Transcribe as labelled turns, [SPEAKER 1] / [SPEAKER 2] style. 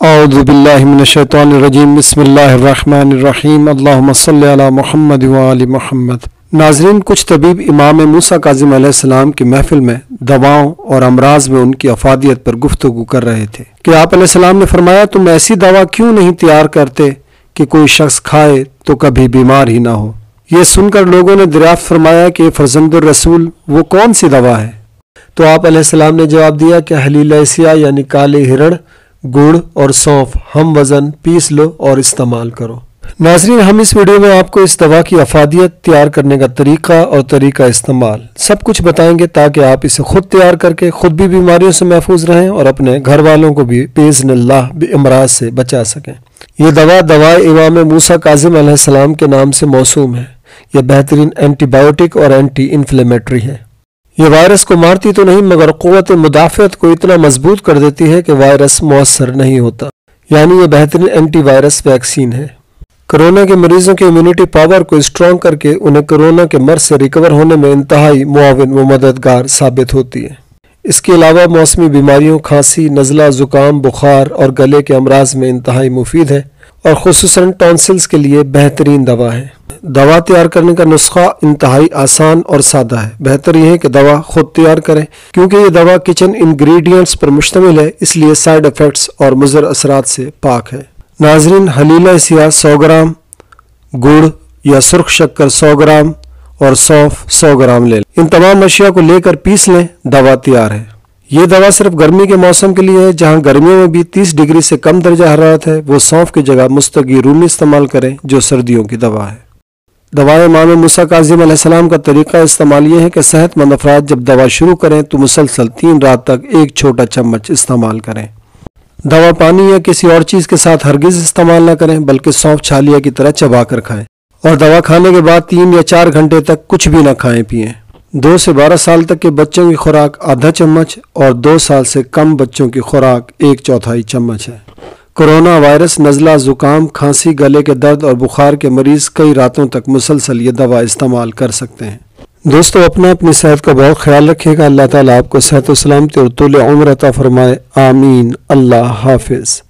[SPEAKER 1] اعوذ باللہ من الشیطان الرجیم بسم اللہ الرحمن الرحیم اللہم صلی علی محمد وآل محمد۔ ناظرین، کچھ طبیب امام موسیٰ کاظم علیہ السلام کی محفل میں دواؤں اور امراض میں ان کی افادیت پر گفتگو کر رہے تھے کہ آپ علیہ السلام نے فرمایا، تم ایسی دوا کیوں نہیں تیار کرتے کہ کوئی شخص کھائے تو کبھی بیمار ہی نہ ہو؟ یہ سن کر لوگوں نے دریافت فرمایا کہ فرزند الرسول وہ کون سی دوا ہے؟ تو آپ علیہ السلام نے جواب دیا کہ حلیلہ سیاہ یعنی کالے ہرڑ، گڑ اور سونف ہم وزن پیس لو اور استعمال کرو۔ ناظرین، ہم اس ویڈیو میں آپ کو اس دوا کی افادیت، تیار کرنے کا طریقہ اور طریقہ استعمال سب کچھ بتائیں گے تاکہ آپ اسے خود تیار کر کے خود بھی بیماریوں سے محفوظ رہیں اور اپنے گھر والوں کو بھی باذن اللہ امراض سے بچا سکیں۔ یہ دوا امام موسیٰ کاظم علیہ السلام کے نام سے موسوم ہے۔ یہ بہترین اینٹی بایوٹک اور اینٹی انفلیمیٹری ہے۔ یہ وائرس کو مارتی تو نہیں مگر قوت مدافعت کو اتنا مضبوط کر دیتی ہے کہ وائرس مؤثر نہیں ہوتا، یعنی یہ بہترین اینٹی وائرس ویکسین ہے۔ کرونا کے مریضوں کی امیونٹی پاور کو اسٹرانگ کر کے انہیں کرونا کے مرض سے ریکور ہونے میں انتہائی معاون و مددگار ثابت ہوتی ہے۔ اس کے علاوہ موسمی بیماریوں، کھانسی، نزلہ، زکام، بخار اور گلے کے امراض میں انتہائی مفید ہے اور خصوصاً ٹونسلز کے لیے بہترین دوا ہے۔ دوا تیار کرنے کا نسخہ انتہائی آسان اور سادہ ہے۔ بہتر یہ ہے کہ دوا خود تیار کریں کیونکہ یہ دوا کچن انگریڈینٹس پر مشتمل ہے، اس لیے سائیڈ ایفیکٹس اور مضر اثرات سے پاک ہے۔ ناظرین، حلیلہ سیاہ 100 گرام، گڑ یا سرخ شکر 100 گرام اور سونف 100 گرام لے لیں۔ ان تمام اشیاء کو لے کر پیس لیں، دوا تیار ہے۔ یہ دوا صرف گرمی کے موسم کے لیے ہے، جہاں گرمیوں میں بھی 30 ڈگری سے کم درجہ حرارت ہے، وہ سونف کی جگہ مستغی رومی استعمال کریں جو سردیوں کی دوا ہے۔ دوا امام موسیٰ کاظم علیہ السلام کا طریقہ استعمال یہ ہے کہ صحت مند افراد جب دوا شروع کریں تو مسلسل 3 رات تک ایک چھوٹا چمچ استعمال کریں۔ دوا پانی یا کسی اور چیز کے ساتھ ہرگز استعمال نہ کریں بلکہ سونف چھالیا کی طرح چبا کر کھائیں، اور دوا کھانے کے بعد 3 یا 4 گھنٹے تک کچھ بھی نہ کھائیں پیئیں۔ 2 سے 12 سال تک کے بچوں کی خوراک آدھا چمچ اور 2 سال سے کم بچوں کی خوراک 1/4 چمچ ہے۔ کورونا وائرس، نزلہ، زکام، کھانسی، گلے کے درد اور بخار کے مریض کئی راتوں تک مسلسل یہ دوا استعمال کر سکتے ہیں۔ دوستو، اپنی صحت کا بہت خیال رکھیے گا۔ اللہ تعالیٰ آپ کو صحت و سلامتی اور طول عمر عطا فرمائے، آمین۔ اللہ حافظ۔